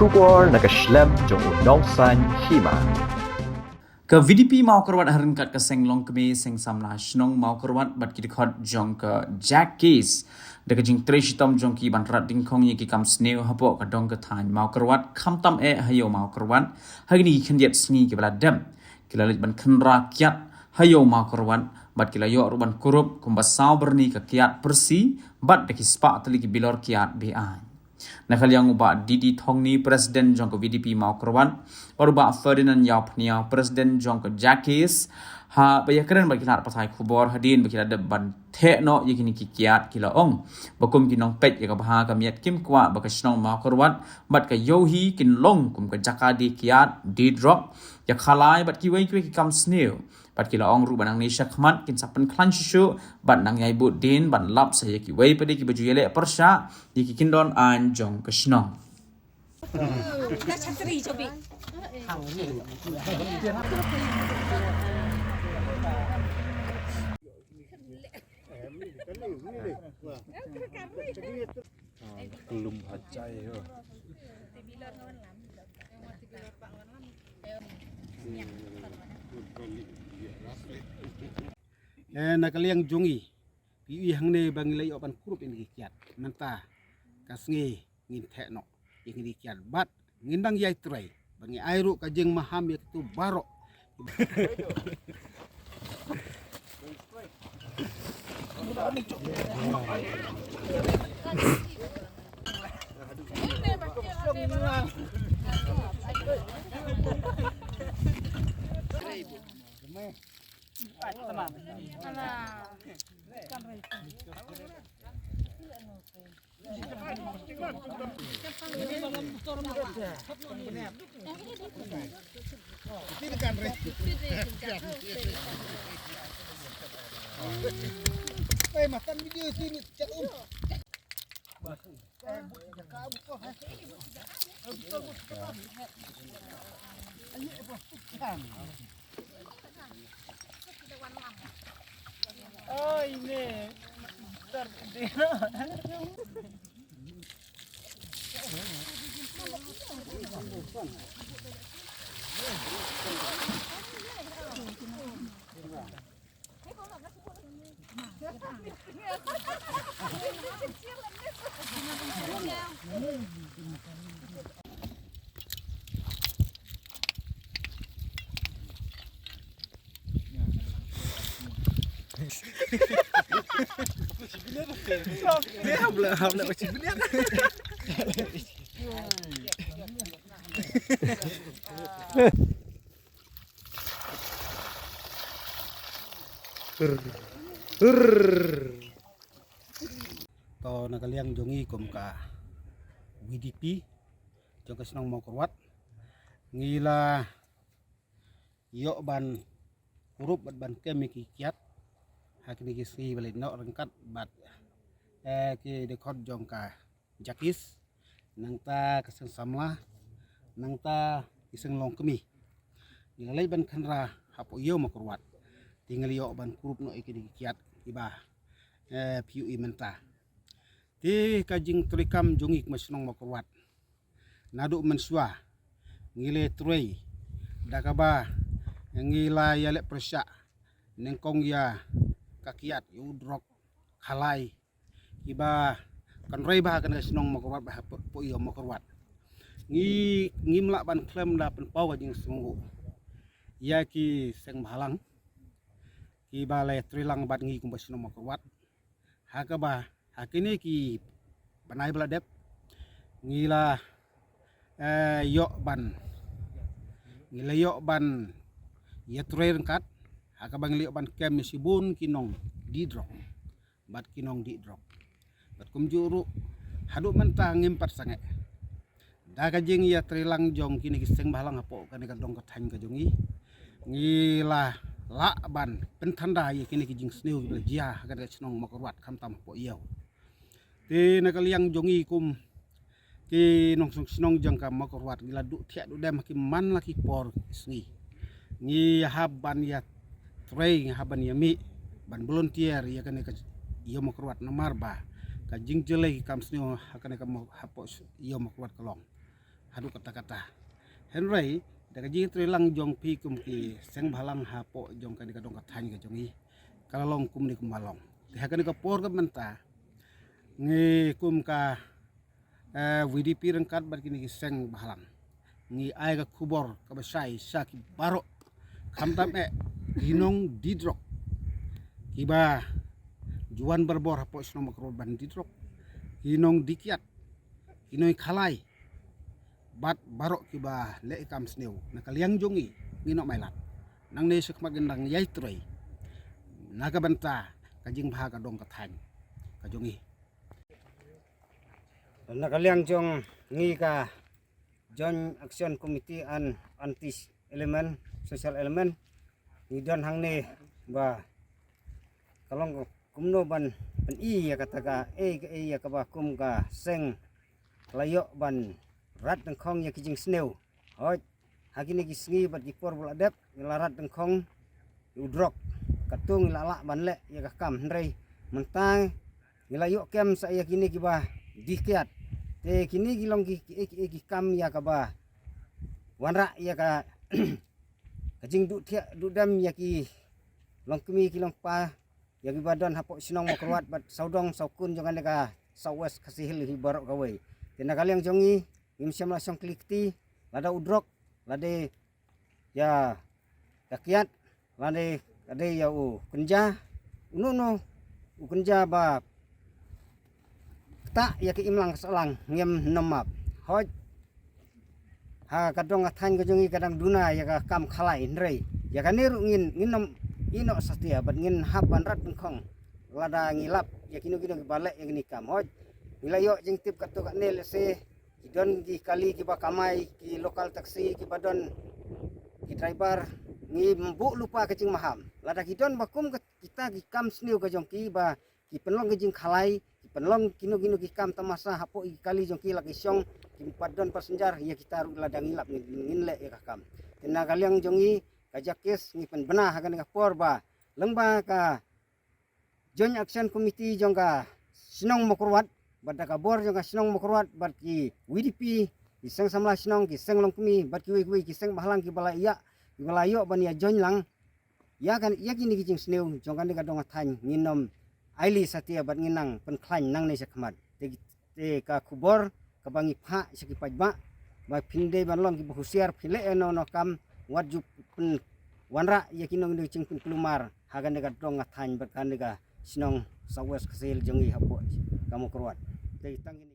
bersyukur nak Islam jong unongsan hima. Ke VDP mau kerwat harin kat ke seng long kemi seng samla shnong mau kerwat bat ki dekhot jong ke Jack Case de ke jing trish tom jong ki ban rat ding khong ye ki kam sneu hapo ka dong ke than mau kerwat kham tam hayo mau kerwat hagni khendiat sngi ki bala dem kilalit ban khenra kiat hayo mau kerwat bat kilayo ruban kurup kumbasau berni ke kiat persi bat de ki spa tali ki bilor kiat bi an nakal yang ubah Didi Thongni Presiden jong ke VDP mau kerwan baru ba Ferdinand Yap nia Presiden jong ke Jackis ha baya keren bagi nak patai kubor hadin bagi ada ban tekno yakini kikiat kila ong bakum kinong pet ya bah ka miat kim kwa bakasnong mau kerwan bat ka yohi kin long kum ka jakadi kiat di drop ya khalai bat ki wei ki kam sneu bat kila ong ru banang ni syakmat kin sapen klan shu bat nang yai but din ban lap saya ki wei pade ki baju yele persya di ki kindon an jong kasnong Kita chatri cobi. Belum baca ya. Nakaliang jongi pi hang ne bang lay opan kurup ini kiat menta kasngi ngin tekno ingin kiat bat ngindang yai tray bangi airu kajeng maham ya tu barok makan video sini cak Oh ini to nakaliang jongi kum ka VDP jong kasnong mau kerwat ngila yo ban kurup ban kemiki kiat hakini kisi balik no rengkat bat ki dekhot jong ka Jakis nangta kaseng samla nangta iseng long kemi ngalai ban khanra hapo yo mau kerwat tinggal yo ban kurup no ikini kiat iba piu menta ti kajing tulikam jongik masnong makuat nadu mensua ngile trei dakaba ngila yale persya nengkong ya kakiat yudrok halai iba kan rei bah kan snong makuat bah po iyo makuat ngimla ban klem da pen pau kajing sungu ya ki seng balang ki balai trilang bat ngi kum basnong makuat hakaba hakini ki banai beladep ngila yok ban ngila yok ban ya train kat hakabang liok ban kem sibun kinong didrok bat kinong didrok bat kumjuru haduk mentah ngimpat sange daga jing ya trilang jong kini kiseng balang apo kan dong katang ka jongi ngila la ban pentanda ya kini kijing sneu jia kada snong makorwat kamtam po iyo ti nakaliang jongi kum ki nong snong jang kam makorwat gila du tiak du dem ki man laki por sngi ngi haban ya trei haban ya mi ban volunteer ya kan ka iyo makorwat namar ba ka jing jelai kam sneu hakane kam hapo iyo makorwat kolong hadu kata-kata Henry daga jing lang jong pi kum ki seng balang hapo jong ka dong kathan ga jongi kalalong kum ni kumalong hakan ka por ka menta ngi kum ka VDP rengkat bar kini ki seng balang ngi ai ka kubor ka basai saki baro kamtam ginong didrok kiba juan berbor hapo sinong makrol ban didrok ginong dikiat ginong khalai bat barok kiba le ikam sneu nakaliang jongi nginok mailat nang ne sek magandang yai troi naga banta kajing bha ka dong kathan ka jongi nakaliang jong ngi ka Joint Action Committee on Anti Element Social Element ni don hang ne ba kalong kumno ban ya kata ya ka ba kum ka seng layok ban rat dengkong ya kijing sneu hoi hakini kisngi bat dipor buladep ngelarat dengkong udrok katung lalak banle ya kakam hendrei mentang ngelayok kem saya kini kiba dikiat te kini gilong ki kam ya kaba wanra ya ka kajing du dam ya ki longkemi kilong pa ya ki badan hapok sinong makrwat bat saudong saukun jangan ka sawes kasih hi barok gawe tena kaliang jongi imsyam langsung klikti lada udrok lade ya kakiat lade ya kenja uno kenja ba tak ya ki imlang selang ngem nomap hoj ha kadong athan ko jongi kadang duna ya ka kam khalai ndrei ya kaniru nginom ino satia bat ngin hapan rat bengkong lada ngilap ya kino balek yang ni kam hoj nilayo jing tip katu kak ne lese kidon ki kali ki bakamai ki lokal taksi ki badon ki driver ngi mbuk lupa kecing maham lada kidon bakum kita ki kam sniu ka jongki ba ki penlong ke jing khalai ki penlong kino ki kam tamasa hapo ki kali jongki laki syong ki padon pasenjar ya kita ru lada ngilap ngin le ya kam tena kaliang jongi kajakis ngi pen benah hakan ka por ba lengba ka Joint Action Committee jongka sinong mokurwat bada kabor jong sinong mokrot bat ki WDP kiseng samla sinong kiseng longkumi bat ki wi kiseng bahlang ki bala iya ki bala yo ban ya join lang ya kan ya kini kijing sneu jong kan ka dong than nginom aili satia bat nginang pen klan nang ne sakmat te ka kubor ka bangi pha saki pajba ba phinde ban long ki buhusiar phile eno no kam wat ju pen wanra ya kinong de cing pen kelumar hagan ka dong than bat kan ka sinong sawes kesel jongi hapo kamu keruat. Dari tangin